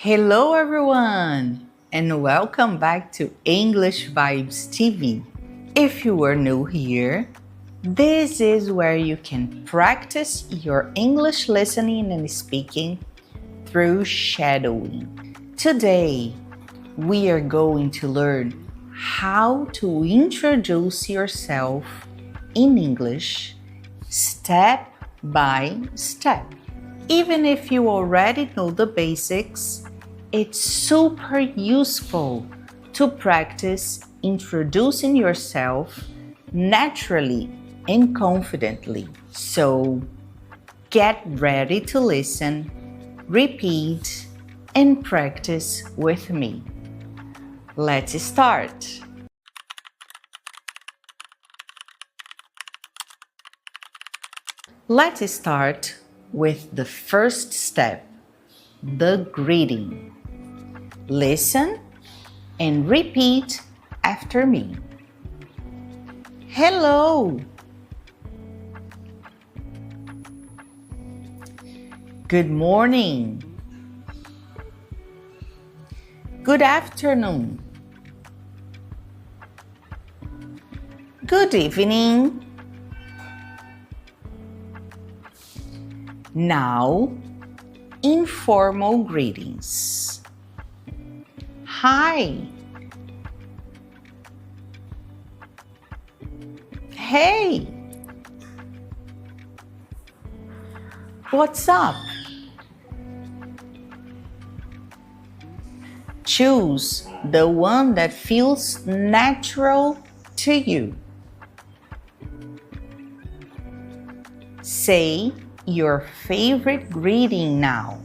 Hello everyone and welcome back to English Vibes TV. If you are new here, this is where you can practice your English listening and speaking through shadowing. Today, we are going to learn how to introduce yourself in English step by step. Even if you already know the basics, it's super useful to practice introducing yourself naturally and confidently. So get ready to listen, repeat, and practice with me. Let's start. Let's start with the first step, the greeting. Listen and repeat after me. Hello. Good morning. Good afternoon. Good evening. Now, informal greetings. Hi. Hey. What's up? Choose the one that feels natural to you. Say your favorite greeting now.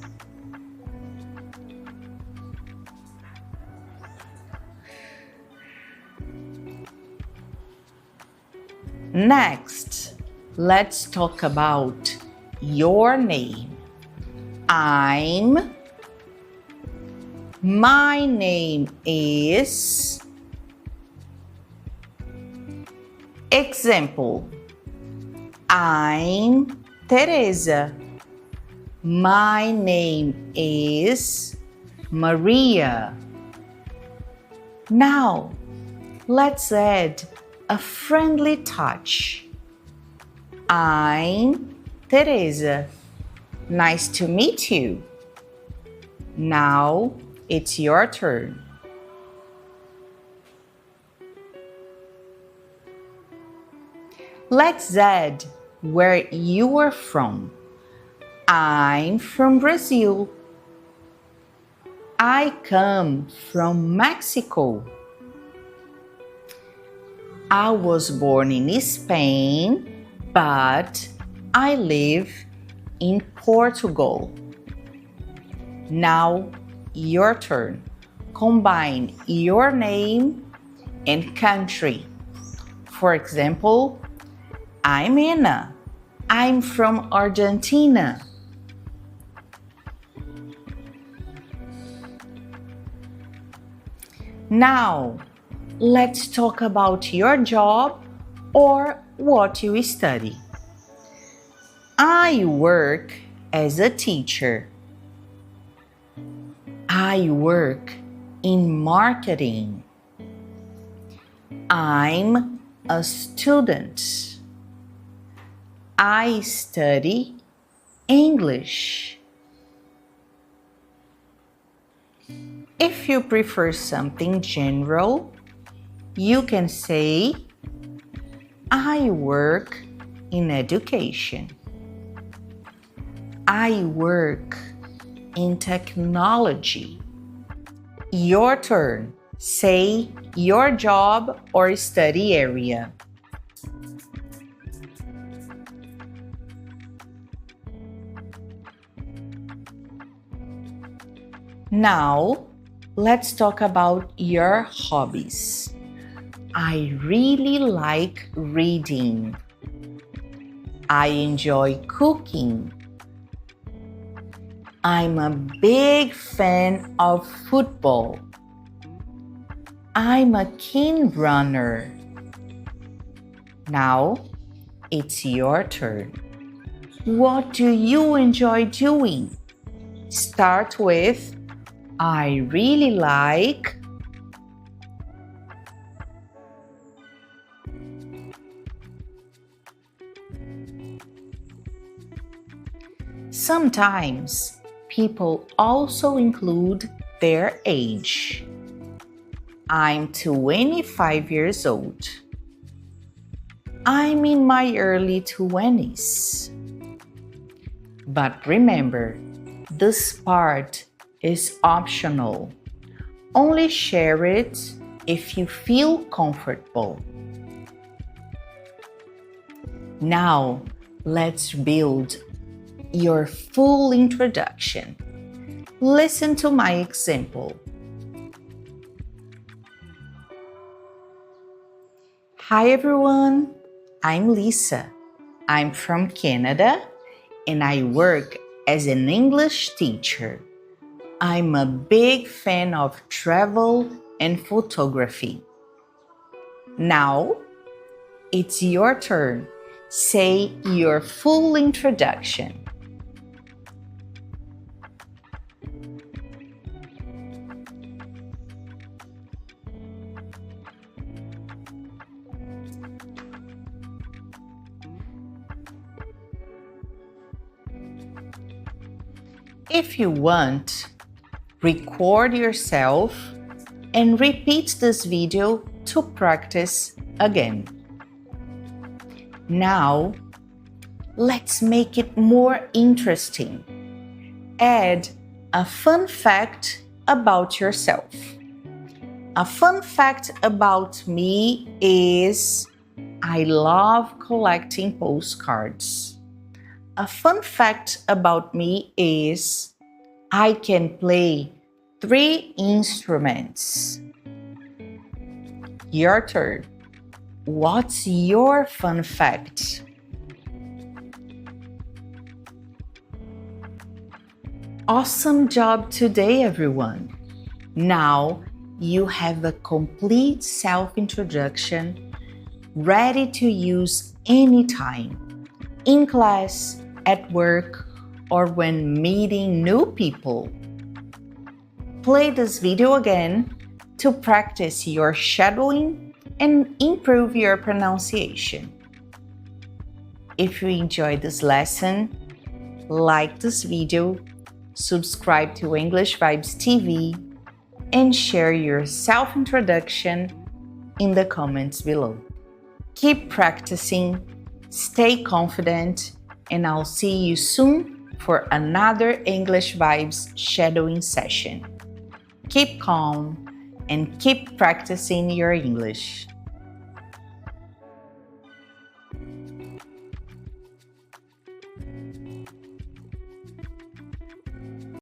Next, let's talk about your name. My name is. Example, I'm Teresa. My name is Maria. Now, let's add a friendly touch. I'm Teresa. Nice to meet you. Now, it's your turn. Let's add where you are from. I'm from Brazil. I come from Mexico. I was born in Spain, but I live in Portugal. Now, your turn. Combine your name and country. For example, I'm Anna. I'm from Argentina. Now, let's talk about your job or what you study. I work as a teacher. I work in marketing. I'm a student. I study English. If you prefer something general, you can say, I work in education. I work in technology. Your turn. Say your job or study area. Now, let's talk about your hobbies. I really like reading. I enjoy cooking. I'm a big fan of football. I'm a keen runner. Now, it's your turn. What do you enjoy doing? Start with I really like. Sometimes people also include their age. I'm 25 years old. I'm in my early 20s. But remember, this part is optional. Only share it if you feel comfortable. Now, let's build your full introduction. Listen to my example. Hi everyone, I'm Lisa. I'm from Canada and I work as an English teacher. I'm a big fan of travel and photography. Now, it's your turn. Say your full introduction. If you want, record yourself and repeat this video to practice again. Now, let's make it more interesting. Add a fun fact about yourself. A fun fact about me is I love collecting postcards. A fun fact about me is I can play 3 instruments. Your turn. What's your fun fact? Awesome job today, everyone. Now you have a complete self-introduction ready to use anytime, in class, at work, or when meeting new people. Play this video again to practice your shadowing and improve your pronunciation. If you enjoyed this lesson, like this video, subscribe to English Vibes TV, and share your self-introduction in the comments below. Keep practicing, stay confident, and I'll see you soon for another English Vibes shadowing session. Keep calm and keep practicing your English.